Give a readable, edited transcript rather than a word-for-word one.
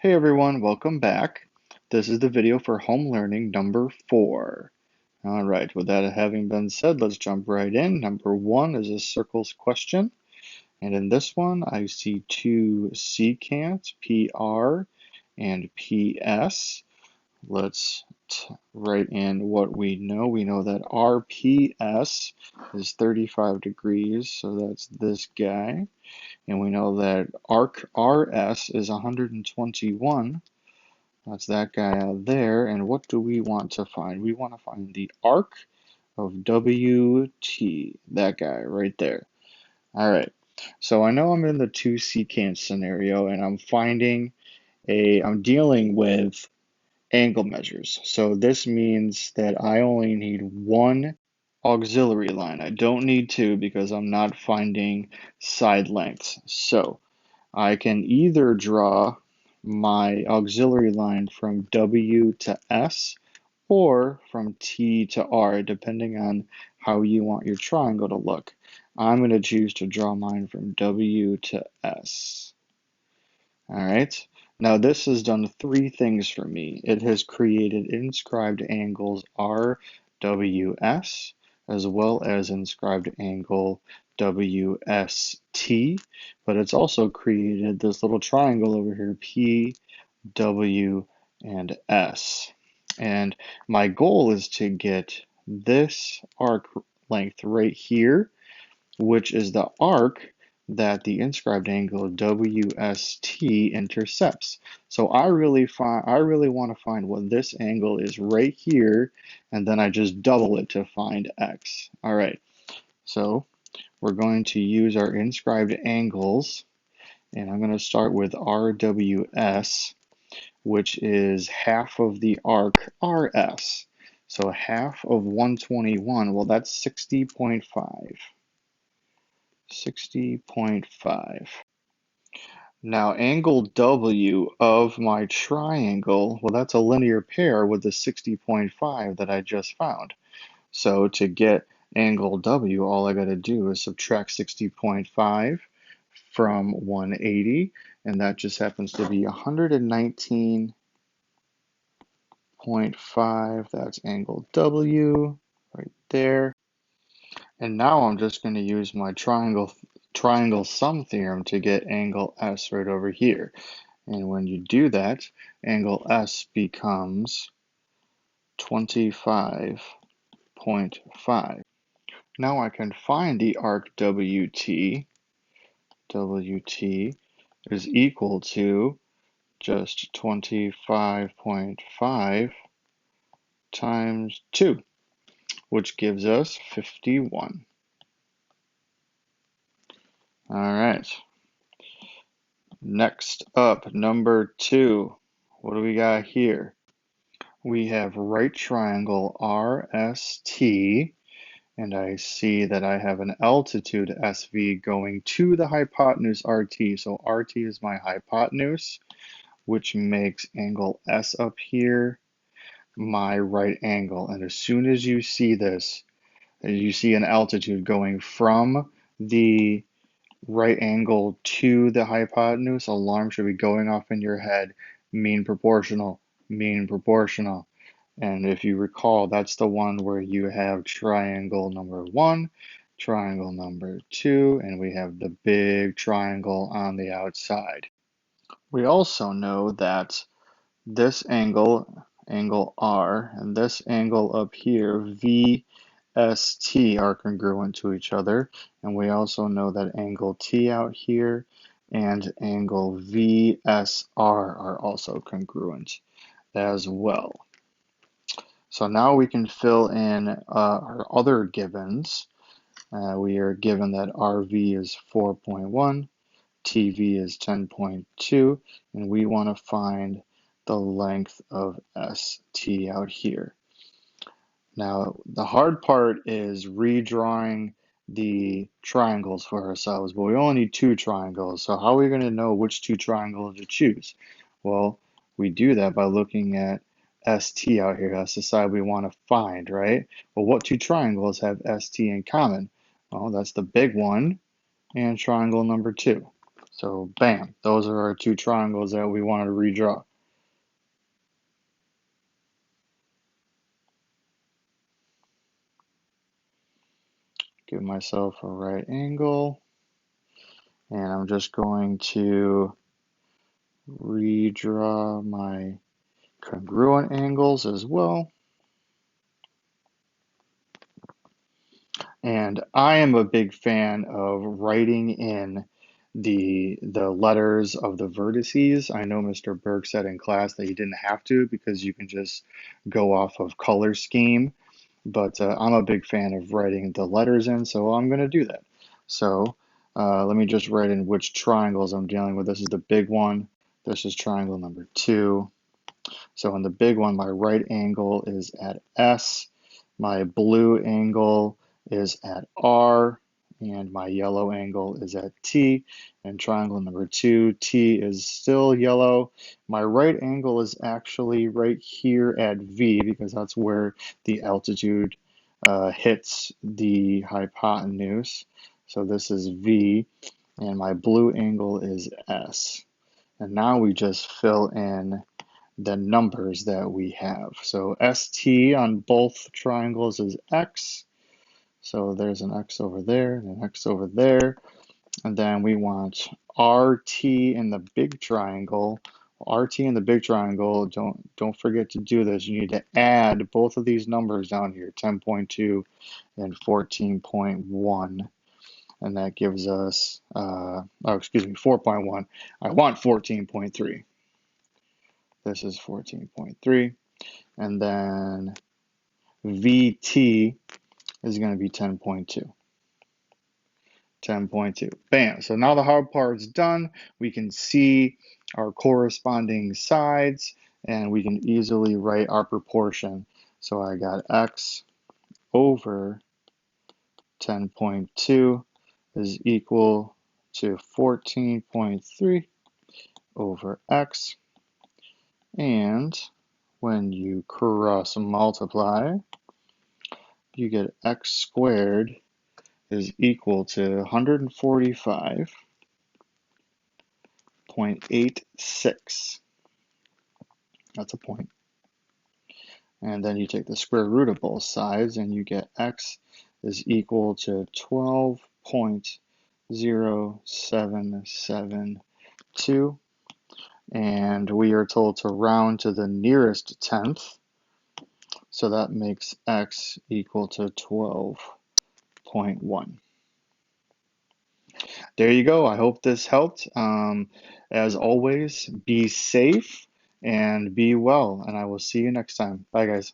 Hey everyone, welcome back. This is the video for home learning number 4. All right, with that having been said, let's jump right in. Number 1 is a circles question. And in this one, I see two secants, PR and PS. Let's write in what we know. We know that RPS is 35 degrees, so that's this guy. And we know that arc RS is 121. That's that guy out there. And what do we want to find? We want to find the arc of WT, that guy right there. All right. So I know I'm in the two secant scenario and I'm dealing with angle measures. So this means that I only need one auxiliary line. I don't need two because I'm not finding side lengths. So I can either draw my auxiliary line from W to S or from T to R, depending on how you want your triangle to look. I'm going to choose to draw mine from W to S. All right. Now this has done three things for me. It has created inscribed angles RWS as well as inscribed angle WST, but it's also created this little triangle over here, P, W, and S. And my goal is to get this arc length right here, which is the arc that the inscribed angle WST intercepts. So I really want to find what this angle is right here, and then I just double it to find X. All right, so we're going to use our inscribed angles, and I'm going to start with RWS, which is half of the arc RS. So half of 121, well, that's 60.5. 60.5. Now, angle W of my triangle, well, that's a linear pair with the 60.5 that I just found. So to get angle W, all I got to do is subtract 60.5 from 180, and that just happens to be 119.5. That's angle W right there. And now I'm just going to use my triangle sum theorem to get angle S right over here. And when you do that, angle S becomes 25.5. Now I can find the arc WT. WT is equal to just 25.5 times 2, which gives us 51. All right. Next up, number 2. What do we got here? We have right triangle RST, and I see that I have an altitude SV going to the hypotenuse RT. So RT is my hypotenuse, which makes angle S up here my right angle. And as soon as you see this, you see an altitude going from the right angle to the hypotenuse, alarm should be going off in your head, mean proportional, mean proportional. And if you recall, that's the one where you have triangle number 1, triangle number 2, and we have the big triangle on the outside. We also know that this angle, angle R, and this angle up here, VST, are congruent to each other. And we also know that angle T out here and angle VSR are also congruent as well. So now we can fill in our other givens. We are given that RV is 4.1, TV is 10.2, and we want to find the length of ST out here. Now, the hard part is redrawing the triangles for ourselves, but we only need two triangles. So how are we going to know which two triangles to choose? Well, we do that by looking at ST out here. That's the side we want to find, right? Well, what two triangles have ST in common? Well, that's the big one and triangle number 2. So bam, those are our two triangles that we wanted to redraw. Give myself a right angle, and I'm just going to redraw my congruent angles as well. And I am a big fan of writing in the letters of the vertices. I know Mr. Berg said in class that you didn't have to because you can just go off of color scheme, but I'm a big fan of writing the letters in, so I'm going to do that. So let me just write in which triangles I'm dealing with. This is the big one. This is triangle number 2. So in the big one, my right angle is at S, my blue angle is at R, and my yellow angle is at T. And triangle number 2, T is still yellow. My right angle is actually right here at V because that's where the altitude hits the hypotenuse. So this is V, and my blue angle is S. And now we just fill in the numbers that we have. So ST on both triangles is X. So there's an X over there and an X over there. And then we want RT in the big triangle. RT in the big triangle, don't forget to do this. You need to add both of these numbers down here, 10.2 and 14.1. And that gives us, 4.1. I want 14.3. This is 14.3. And then VT is going to be 10.2. 10.2. Bam. So now the hard part's done. We can see our corresponding sides and we can easily write our proportion. So I got X over 10.2 is equal to 14.3 over X. And when you cross multiply, you get X squared is equal to 145.86. That's a point. And then you take the square root of both sides and you get X is equal to 12.0772. And we are told to round to the nearest tenth. So that makes X equal to 12.1. There you go. I hope this helped. As always, be safe and be well, and I will see you next time. Bye, guys.